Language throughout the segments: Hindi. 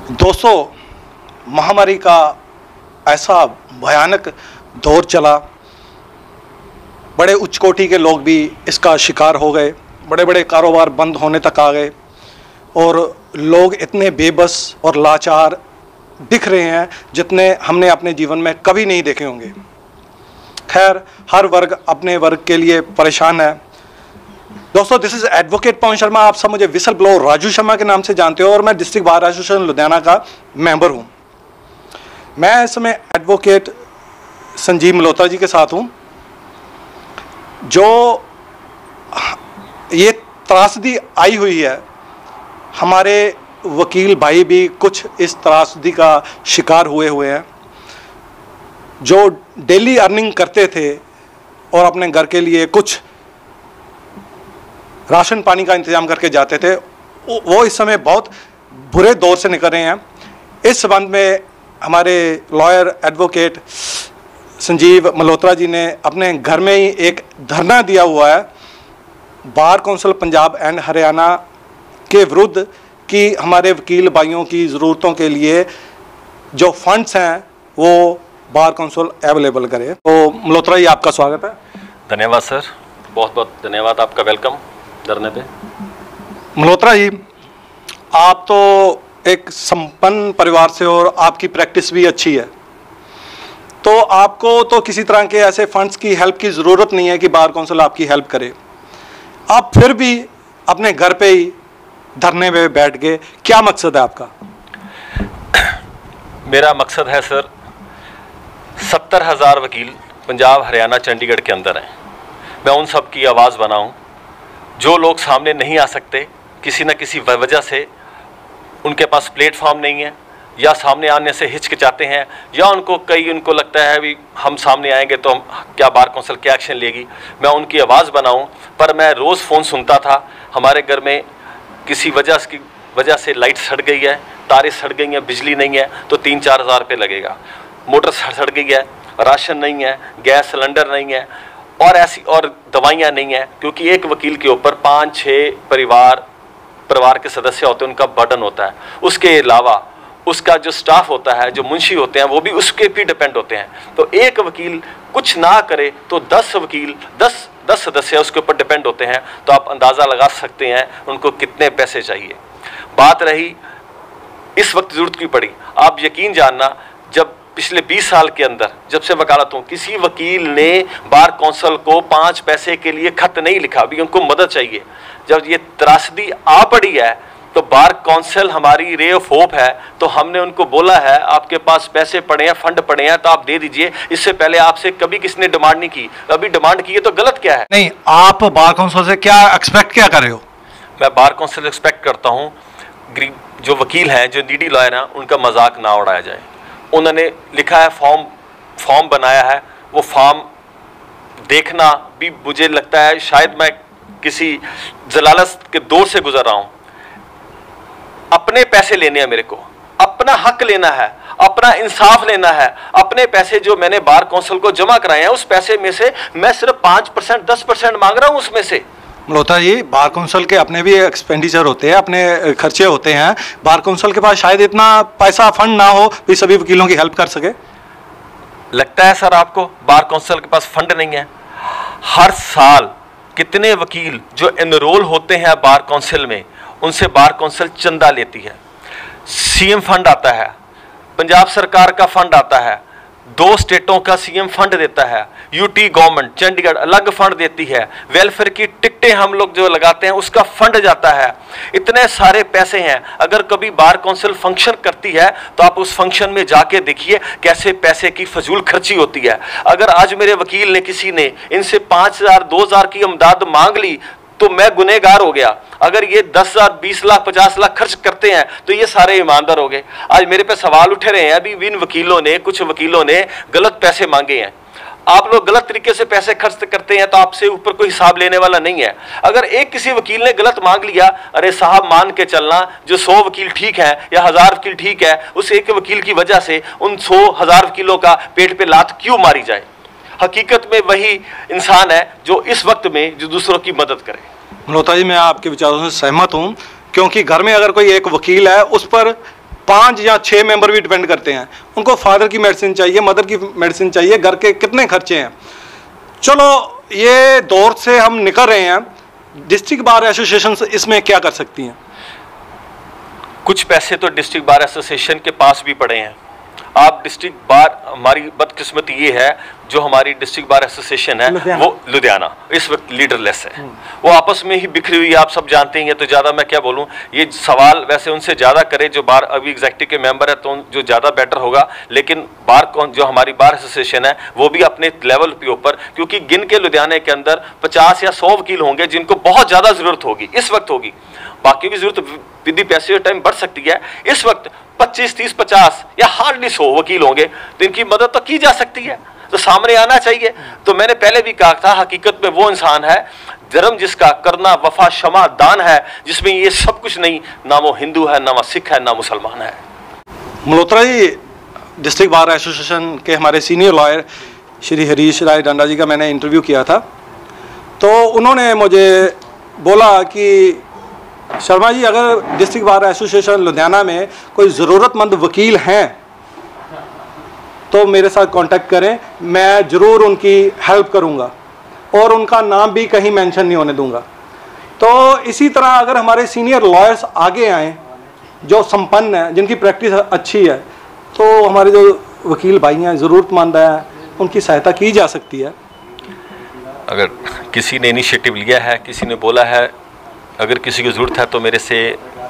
दोस्तों, महामारी का ऐसा भयानक दौर चला, बड़े उच्च कोटि के लोग भी इसका शिकार हो गए, बड़े बड़े कारोबार बंद होने तक आ गए और लोग इतने बेबस और लाचार दिख रहे हैं जितने हमने अपने जीवन में कभी नहीं देखे होंगे। खैर, हर वर्ग अपने वर्ग के लिए परेशान है। दोस्तों, this is advocate Pawan Sharma. आप सब मुझे विसल ब्लोअर राजू शर्मा के नाम से जानते हो और मैं डिस्ट्रिक्ट बार एसोसिएशन लुधियाना का मेंबर हूं। मैं इस समय एडवोकेट संजीव मल्होत्रा जी के साथ हूं, जो ये त्रासदी आई हुई है। हमारे वकील भाई भी कुछ इस त्रासदी का शिकार हुए हैं, जो डेली अर्निंग करते थे और अपने घर के लिए कुछ राशन पानी का इंतजाम करके जाते थे, वो इस समय बहुत बुरे दौर से निकल रहे हैं। इस संबंध में हमारे लॉयर एडवोकेट संजीव मल्होत्रा जी ने अपने घर में ही एक धरना दिया हुआ है bar council Punjab and Haryana के विरुद्ध कि हमारे वकील भाइयों की ज़रूरतों के लिए जो फंड्स हैं वो बार कौंसिल अवेलेबल करे। तो मल्होत्रा जी, आपका स्वागत है। धन्यवाद सर, बहुत बहुत धन्यवाद, आपका वेलकम धरने पे। मल्होत्रा जी, आप तो एक संपन्न परिवार से और आपकी प्रैक्टिस भी अच्छी है, तो आपको तो किसी तरह के ऐसे फंड्स की हेल्प की ज़रूरत नहीं है कि बार कौंसिल आपकी हेल्प करे। आप फिर भी अपने घर पे ही धरने में बैठ गए, क्या मकसद है आपका? मेरा मकसद है सर, 70,000 वकील पंजाब हरियाणा चंडीगढ़ के अंदर हैं। मैं उन सब की आवाज़ बनाऊं जो लोग सामने नहीं आ सकते, किसी न किसी वजह से उनके पास प्लेटफॉर्म नहीं है या सामने आने से हिचकिचाते हैं, या उनको लगता है भी हम सामने आएंगे तो क्या बार कौंसिल क्या एक्शन लेगी। मैं उनकी आवाज़ बनाऊं। पर मैं रोज़ फ़ोन सुनता था, हमारे घर में किसी वजह से लाइट सड़ गई है, तारें सड़ गई हैं, बिजली नहीं है तो 3-4 हज़ार रुपये लगेगा। मोटर सड़ गई है, राशन नहीं है, गैस सिलेंडर नहीं है और ऐसी और दवाइयाँ नहीं है, क्योंकि एक वकील के ऊपर 5-6 परिवार के सदस्य होते हैं, उनका बर्डन होता है। उसके अलावा उसका जो स्टाफ होता है, जो मुंशी होते हैं, वो भी उसके भी डिपेंड होते हैं। तो एक वकील कुछ ना करे तो 10 वकील 10 सदस्य उसके ऊपर डिपेंड होते हैं। तो आप अंदाज़ा लगा सकते हैं उनको कितने पैसे चाहिए। बात रही इस वक्त ज़रूरत की पड़ी, आप यकीन जानना, जब पिछले 20 साल के अंदर जब से वकालत हूँ, किसी वकील ने बार कौंसिल को 5 पैसे के लिए खत नहीं लिखा। अभी उनको मदद चाहिए। जब ये त्रासदी आ पड़ी है तो बार कौंसिल हमारी रे ऑफ होप है, तो हमने उनको बोला है आपके पास पैसे पड़े हैं, फंड पड़े हैं तो आप दे दीजिए। इससे पहले आपसे कभी किसने डिमांड नहीं की, अभी डिमांड की है तो गलत क्या है? नहीं, आप बार कौंसिल से क्या एक्सपेक्ट क्या कर रहे हो? मैं बार कौंसिल एक्सपेक्ट करता हूँ गरीब जो वकील हैं, जो नीडी लॉयर हैं, उनका मजाक ना उड़ाया जाए। उन्होंने लिखा है, फॉर्म बनाया है, वो फॉर्म देखना भी मुझे लगता है शायद मैं किसी जलालत के दौर से गुजर रहा हूँ। अपने पैसे लेने हैं, मेरे को अपना हक लेना है, अपना इंसाफ लेना है। अपने पैसे जो मैंने बार कौंसिल को जमा कराए हैं, उस पैसे में से मैं सिर्फ 5% 10% मांग रहा हूँ उसमें से। मल्होत्रा जी, बार कौंसिल के अपने भी एक्सपेंडिचर होते हैं, अपने खर्चे होते हैं। बार कौंसिल के पास शायद इतना पैसा फंड ना हो कि सभी वकीलों की हेल्प कर सके। लगता है सर आपको बार कौंसिल के पास फंड नहीं है? हर साल कितने वकील जो एनरोल होते हैं बार कौंसिल में, उनसे बार कौंसिल चंदा लेती है। सीएम फंड आता है, पंजाब सरकार का फंड आता है, 2 स्टेटों का सीएम फंड देता है, यूटी गवर्नमेंट चंडीगढ़ अलग फंड देती है, वेलफेयर की टिकटें हम लोग जो लगाते हैं उसका फंड जाता है। इतने सारे पैसे हैं। अगर कभी बार कौंसिल फंक्शन करती है तो आप उस फंक्शन में जाके देखिए कैसे पैसे की फजूल खर्ची होती है। अगर आज मेरे वकील ने किसी ने इनसे 5,000 2,000 की इमदाद मांग ली तो मैं गुनहगार हो गया। अगर ये 10,000 20 लाख 50 लाख खर्च करते हैं तो ये सारे ईमानदार हो गए। आज मेरे पे सवाल उठ रहे हैं, अभी इन वकीलों ने, कुछ वकीलों ने गलत पैसे मांगे हैं। आप लोग गलत तरीके से पैसे खर्च करते हैं तो आपसे ऊपर कोई हिसाब लेने वाला नहीं है। अगर एक किसी वकील ने गलत मांग लिया, अरे साहब मान के चलना, जो 100 वकील ठीक है या 1000 वकील ठीक है, उस एक वकील की वजह से उन 100,000 वकीलों का पेट पे लात क्यों मारी जाए? हकीकत में वही इंसान है जो इस वक्त में जो दूसरों की मदद करे। मल्होत्रा जी, मैं आपके विचारों से सहमत हूँ, क्योंकि घर में अगर कोई एक वकील है उस पर 5 या 6 मेंबर भी डिपेंड करते हैं। उनको फादर की मेडिसिन चाहिए, मदर की मेडिसिन चाहिए, घर के कितने खर्चे हैं। चलो ये दौर से हम निकल रहे हैं, डिस्ट्रिक्ट बार एसोसिएशन इसमें क्या कर सकती हैं? कुछ पैसे तो डिस्ट्रिक्ट बार एसोसिएशन के पास भी पड़े हैं। आप डिस्ट्रिक्ट बार, हमारी बदकिस्मती ये है जो हमारी डिस्ट्रिक्ट बार एसोसिएशन है वो लुधियाना इस वक्त लीडरलेस है, वो आपस में ही बिखरी हुई है। आप सब जानते हैं, तो ज़्यादा मैं क्या बोलूँ, ये सवाल वैसे उनसे ज़्यादा करे जो बार अभी एग्जीक्यूटिव के मेंबर है, तो जो ज़्यादा बेटर होगा। लेकिन बार जो हमारी बार एसोसिएशन है वो भी अपने लेवल के ऊपर, क्योंकि गिन के लुधियाना के अंदर 50 या 100 वकील होंगे जिनको बहुत ज़्यादा ज़रूरत होगी इस वक्त होगी। बाकी की जरूरत विद द पैसेज टाइम बढ़ सकती है। इस वक्त 25, 30, 50 या हार्डली 100 वकील होंगे, तो इनकी मदद तो की जा सकती है, तो सामने आना चाहिए। तो मैंने पहले भी कहा था, हकीकत में वो इंसान है धर्म जिसका करना वफा क्षमा दान है, जिसमें ये सब कुछ नहीं, ना वो हिंदू है, ना वो सिख है, ना मुसलमान है। Malhotra ji, district bar association के हमारे सीनियर लॉयर श्री हरीश राय डंडा जी का मैंने इंटरव्यू किया था, तो उन्होंने मुझे बोला कि शर्मा जी, अगर डिस्ट्रिक्ट बार एसोसिएशन लुधियाना में कोई ज़रूरतमंद वकील हैं तो मेरे साथ कांटेक्ट करें, मैं ज़रूर उनकी हेल्प करूंगा और उनका नाम भी कहीं मेंशन नहीं होने दूंगा। तो इसी तरह अगर हमारे सीनियर लॉयर्स आगे आएँ जो संपन्न हैं, जिनकी प्रैक्टिस अच्छी है, तो हमारे जो वकील भाई हैं ज़रूरतमंद हैं, उनकी सहायता की जा सकती है। अगर किसी ने इनिशिएटिव लिया है, किसी ने बोला है अगर किसी की ज़रूरत है तो मेरे से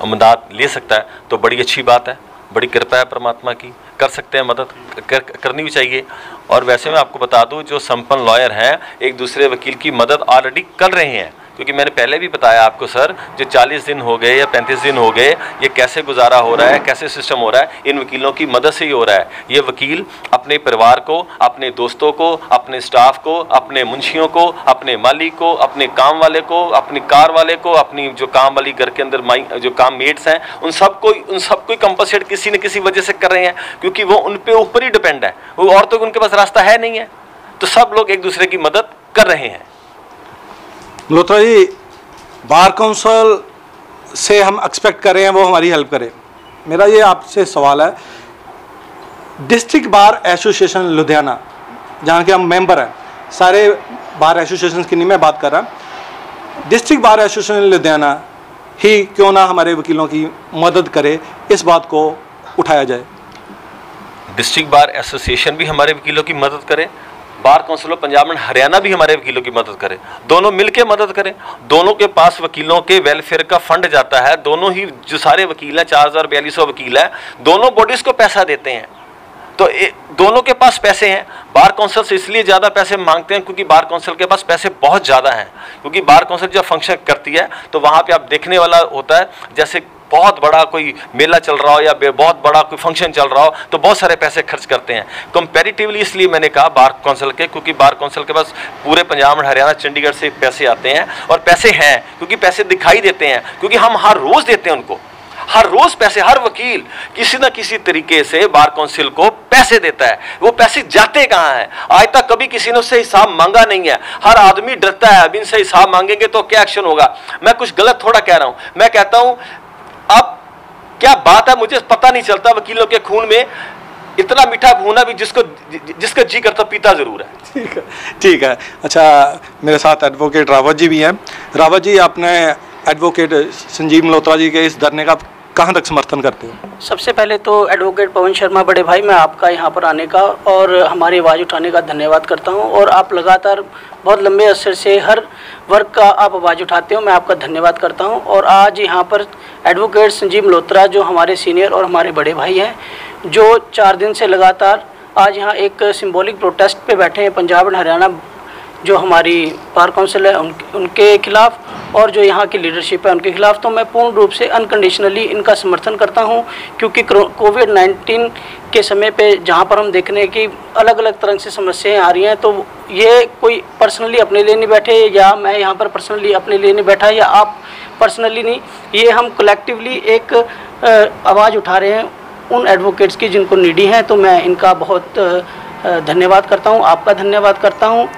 मदद ले सकता है, तो बड़ी अच्छी बात है, बड़ी कृपा है परमात्मा की, कर सकते हैं मदद, करनी भी चाहिए। और वैसे मैं आपको बता दूं, जो संपन्न लॉयर हैं एक दूसरे वकील की मदद ऑलरेडी कर रहे हैं, क्योंकि मैंने पहले भी बताया आपको सर, जो 40 दिन हो गए या 35 दिन हो गए, ये कैसे गुजारा हो रहा है, कैसे सिस्टम हो रहा है, इन वकीलों की मदद से ही हो रहा है। ये वकील अपने परिवार को, अपने दोस्तों को, अपने स्टाफ को, अपने मुंशियों को, अपने माली को, अपने काम वाले को, अपनी कार वाले को, अपनी जो काम वाली घर के अंदर जो काम मेट्स हैं, उन सबको कंपनसेट किसी न किसी वजह से कर रहे हैं, क्योंकि वो उन पे ऊपर ही डिपेंड है, वो और तो उनके पास रास्ता है नहीं है। तो सब लोग एक दूसरे की मदद कर रहे हैं। मल्होत्रा जी, बार काउंसिल से हम एक्सपेक्ट कर रहे हैं वो हमारी हेल्प करे। मेरा ये आपसे सवाल है, डिस्ट्रिक्ट बार एसोसिएशन लुधियाना जहाँ के हम मेंबर हैं, सारे बार एसोसिएशन की नहीं मैं बात कर रहा, डिस्ट्रिक्ट बार एसोसिएशन लुधियाना ही क्यों ना हमारे वकीलों की मदद करे, इस बात को उठाया जाए। डिस्ट्रिक्ट बार एसोसिएशन भी हमारे वकीलों की मदद करे, bar council of Punjab and Haryana भी हमारे वकीलों की मदद करे, दोनों मिलकर मदद करें। दोनों के पास वकीलों के वेलफेयर का फंड जाता है, दोनों ही जो सारे वकील हैं, 4042 वकील हैं, दोनों बॉडीज को पैसा देते हैं, तो दोनों के पास पैसे हैं। बार काउंसिल से इसलिए ज़्यादा पैसे मांगते हैं क्योंकि बार काउंसिल के पास पैसे बहुत ज़्यादा हैं, क्योंकि बार काउंसिल जब फंक्शन करती है तो वहाँ पे आप देखने वाला होता है, जैसे बहुत बड़ा कोई मेला चल रहा हो या बहुत बड़ा कोई फंक्शन चल रहा हो, तो बहुत सारे पैसे खर्च करते हैं कंपैरेटिवली। इसलिए मैंने कहा बार काउंसिल के, क्योंकि बार काउंसिल के पास पूरे पंजाब और हरियाणा चंडीगढ़ से पैसे आते हैं, और पैसे हैं क्योंकि पैसे दिखाई देते हैं, क्योंकि हम हर रोज़ देते हैं उनको, हर रोज पैसे, हर वकील किसी ना किसी तरीके से बार काउंसिल को पैसे देता है। वो पैसे जाते कहाँ हैं? आज तक कभी किसी ने उससे हिसाब मांगा नहीं है। हर आदमी डरता है अब इनसे हिसाब मांगेंगे तो क्या एक्शन होगा। मैं कुछ गलत थोड़ा कह रहा हूं, मैं कहता हूं अब क्या बात है, मुझे पता नहीं चलता वकीलों के खून में इतना मीठा खून है भी जिसका जी करता पीता जरूर है। ठीक है। अच्छा, मेरे साथ एडवोकेट रावत जी भी हैं। रावत जी, आपने एडवोकेट संजीव मल्होत्रा जी के इस धरने का कहाँ तक समर्थन करते हो? सबसे पहले तो एडवोकेट पवन शर्मा बड़े भाई, मैं आपका यहाँ पर आने का और हमारी आवाज़ उठाने का धन्यवाद करता हूँ। और आप लगातार बहुत लंबे अरसे से हर वर्ग का आप आवाज़ उठाते हो, मैं आपका धन्यवाद करता हूँ। और आज यहाँ पर एडवोकेट संजीव मल्होत्रा जो हमारे सीनियर और हमारे बड़े भाई हैं, जो 4 दिन से लगातार आज यहाँ एक सिंबॉलिक प्रोटेस्ट पे बैठे हैं पंजाब एंड हरियाणा जो हमारी बार काउंसिल है उनके खिलाफ, और जो यहाँ की लीडरशिप है उनके खिलाफ, तो मैं पूर्ण रूप से अनकंडीशनली इनका समर्थन करता हूँ। क्योंकि कोविड-19 के समय पे जहाँ पर हम देखने की अलग अलग तरह से समस्याएं आ रही हैं, तो ये कोई पर्सनली अपने लिए नहीं बैठे, या मैं यहाँ पर पर्सनली अपने लिए नहीं बैठा, या आप पर्सनली नहीं, ये हम कलेक्टिवली एक आवाज़ उठा रहे हैं उन एडवोकेट्स की जिनको नीडी हैं। तो मैं इनका बहुत धन्यवाद करता हूँ, आपका धन्यवाद करता हूँ।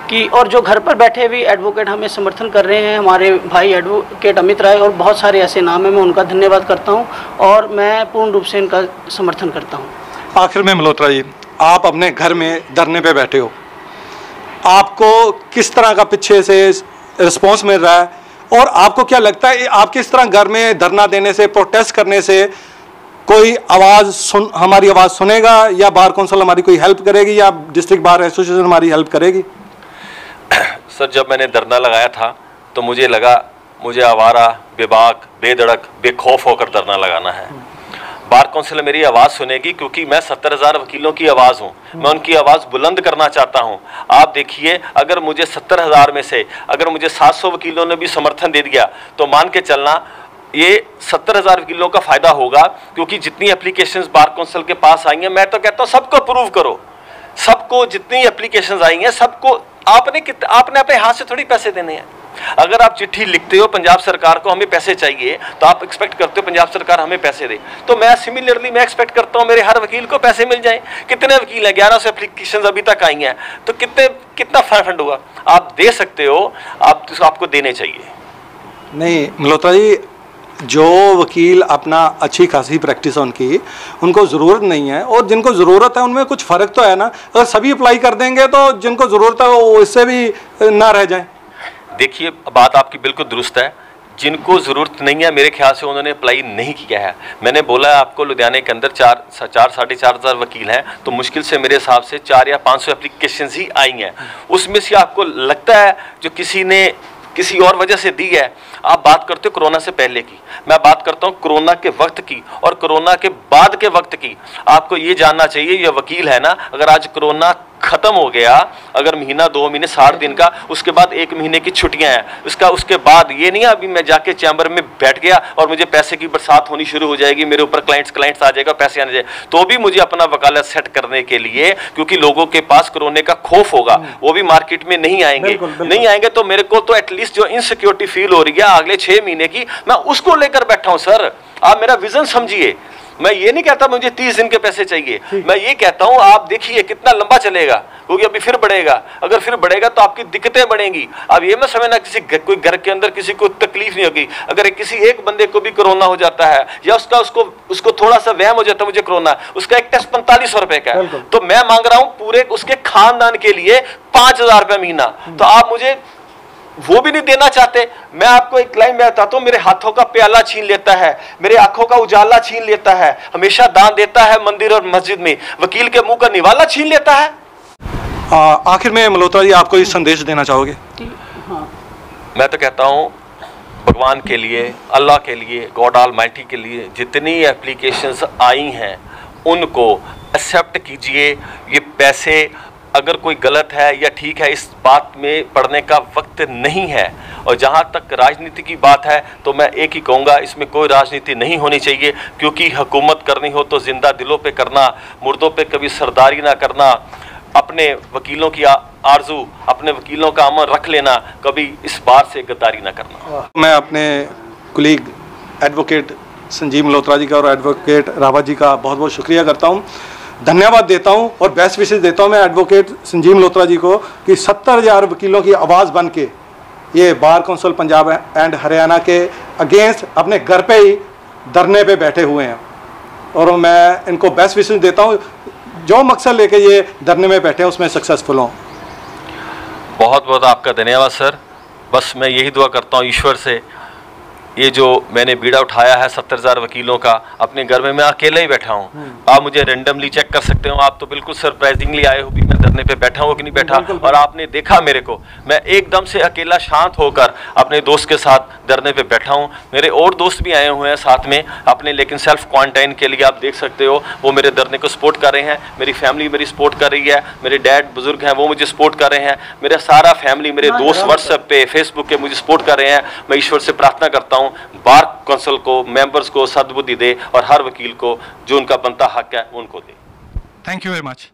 कि और जो घर पर बैठे भी एडवोकेट हमें समर्थन कर रहे हैं, हमारे भाई एडवोकेट अमित राय और बहुत सारे ऐसे नाम हैं, मैं उनका धन्यवाद करता हूं और मैं पूर्ण रूप से इनका समर्थन करता हूं। आखिर में मल्होत्रा जी, आप अपने घर में धरने पे बैठे हो, आपको किस तरह का पीछे से रिस्पॉन्स मिल रहा है और आपको क्या लगता है आप किस तरह घर में धरना देने से, प्रोटेस्ट करने से कोई हमारी आवाज़ सुनेगा या बार कौंसिल हमारी कोई हेल्प करेगी या डिस्ट्रिक्ट बार एसोसिएशन हमारी हेल्प करेगी? सर, जब मैंने धरना लगाया था तो मुझे लगा मुझे आवारा, बेबाक, बेधड़क, बेखौफ होकर धरना लगाना है। बार कौंसिल मेरी आवाज़ सुनेगी क्योंकि मैं 70,000 वकीलों की आवाज़ हूँ, मैं उनकी आवाज़ बुलंद करना चाहता हूँ। आप देखिए, अगर मुझे 70,000 में से अगर मुझे 700 वकीलों ने भी समर्थन दे दिया तो मान के चलना ये 70,000 वकीलों का फ़ायदा होगा, क्योंकि जितनी एप्लीकेशंस बार कौंसिल के पास आई हैं, मैं तो कहता हूँ सबको अप्रूव करो, सबको, जितनी एप्लीकेशंस आई हैं सबको। आपने अपने हाथ से थोड़ी पैसे देने हैं। अगर आप चिट्ठी लिखते हो पंजाब सरकार को हमें पैसे चाहिए, तो आप एक्सपेक्ट करते हो पंजाब सरकार हमें पैसे दे, तो मैं सिमिलरली मैं एक्सपेक्ट करता हूँ मेरे हर वकील को पैसे मिल जाएं। कितने वकील हैं? 1100 एप्लीकेशन अभी तक आई हैं, तो कितना फंड हुआ? आप दे सकते हो, आपको देने चाहिए। नहीं मल्होत्रा जी, जो वकील अपना अच्छी खासी प्रैक्टिस है उनको ज़रूरत नहीं है, और जिनको ज़रूरत है उनमें कुछ फ़र्क तो है ना। अगर सभी अप्लाई कर देंगे तो जिनको ज़रूरत है वो इससे भी ना रह जाए। देखिए, बात आपकी बिल्कुल दुरुस्त है। जिनको ज़रूरत नहीं है, मेरे ख्याल से उन्होंने अप्लाई नहीं किया है। मैंने बोला है आपको, लुधियाने के अंदर 4-4.5 वकील हैं, तो मुश्किल से मेरे हिसाब से 4 या 500 एप्लीकेशन ही आई हैं। उसमें से आपको लगता है जो किसी ने किसी और वजह से दी है। आप बात करते हो कोरोना से पहले की, मैं बात करता हूँ कोरोना के वक्त की और कोरोना के बाद के वक्त की। आपको ये जानना चाहिए, ये वकील है ना, अगर आज कोरोना खत्म हो गया, अगर महीना 2 महीने 60 दिन का, उसके बाद 1 महीने की छुट्टियां हैं, उसके बाद ये नहीं है अभी मैं जाके चैम्बर में बैठ गया और मुझे पैसे की बरसात होनी शुरू हो जाएगी, मेरे ऊपर क्लाइंट्स आ जाएगा, पैसे आने जाए, तो भी मुझे अपना वकालत सेट करने के लिए, क्योंकि लोगों के पास कोरोना का खौफ होगा, वो भी मार्केट में नहीं आएंगे। नहीं आएंगे तो मेरे को तो एटलीस्ट जो इनसिक्योरिटी फील हो रही है अगले 6 महीने की, मैं उसको लेकर बैठा हूं। सर, आप मेरा विजन समझिए। मैं ये नहीं कहता मुझे 30 दिन के पैसे चाहिए, मैं ये कहता हूं आप देखिए कितना लंबा चलेगा, क्योंकि अभी फिर बढ़ेगा। अगर फिर बढ़ेगा तो आपकी दिक्कतें बढ़ेंगी। अब ये मत समझना कोई घर के अंदर किसी को तकलीफ नहीं होगी। अगर किसी एक बंदे को भी कोरोना हो जाता है या उसको थोड़ा सा वहम हो जाता है मुझे कोरोना, उसका एक टेस्ट 4500 रुपए का है, तो मैं मांग रहा हूं पूरे उसके खानदान के लिए 5000 रुपये महीना। तो आप मुझे वो भी नहीं देना चाहते। मैं आपको एक लाइन में बताता हूं, मेरे हाथों का प्याला छीन लेता है, मेरे आंखों का उजाला छीन लेता है, हमेशा दान देता है मंदिर और मस्जिद में, वकील के मुंह का निवाला छीन लेता है। आखिर में मल्होत्रा जी, आपको इस संदेश देना चाहोगे? मैं तो कहता हूं भगवान के लिए, अल्लाह के लिए, गॉड ऑलमाइटी के लिए, जितनी एप्लीकेशंस आई हैं उनको एक्सेप्ट कीजिए। ये पैसे अगर कोई गलत है या ठीक है, इस बात में पढ़ने का वक्त नहीं है। और जहाँ तक राजनीति की बात है तो मैं एक ही कहूँगा, इसमें कोई राजनीति नहीं होनी चाहिए, क्योंकि हुकूमत करनी हो तो जिंदा दिलों पे करना, मुर्दों पे कभी सरदारी ना करना। अपने वकीलों की आरजू, अपने वकीलों का अमन रख लेना, कभी इस बात से गद्दारी ना करना। मैं अपने कुलीग एडवोकेट संजीव मल्होत्रा जी का और एडवोकेट रावत जी का बहुत बहुत शुक्रिया करता हूँ, धन्यवाद देता हूं और बेस्ट विशेष देता हूं मैं एडवोकेट संजीव मल्होत्रा जी को कि 70,000 वकीलों की आवाज़ बन के ये bar council Punjab and Haryana के अगेंस्ट अपने घर पे ही धरने पे बैठे हुए हैं। और मैं इनको बेस्ट विशेष देता हूं, जो मकसद लेके ये धरने में बैठे हैं उसमें सक्सेसफुल हों। बहुत बहुत आपका धन्यवाद सर। बस मैं यही दुआ करता हूँ ईश्वर से, ये जो मैंने बीड़ा उठाया है 70,000 वकीलों का, अपने घर में मैं अकेला ही बैठा हूँ। आप मुझे रेंडमली चेक कर सकते हो, आप तो बिल्कुल सरप्राइजिंगली आए हो भी मैं धरने पे बैठा हूँ कि नहीं बैठा, और आपने देखा मेरे को, मैं एकदम से अकेला शांत होकर अपने दोस्त के साथ धरने पे बैठा हूँ। मेरे और दोस्त भी आए हुए हैं साथ में अपने, लेकिन सेल्फ क्वारंटाइन के लिए, आप देख सकते हो वो मेरे धरने को सपोर्ट कर रहे हैं, मेरी फैमिली मेरी सपोर्ट कर रही है, मेरे डैड बुजुर्ग हैं वो मुझे सपोर्ट कर रहे हैं, मेरा सारा फैमिली, मेरे दोस्त व्हाट्सएप पे फेसबुक पे मुझे सपोर्ट कर रहे हैं। मैं ईश्वर से प्रार्थना करता हूँ बार कौंसिल को, मेंबर्स को सद्बुद्धि दे और हर वकील को जो उनका बनता हक है उनको दे। Thank you very much.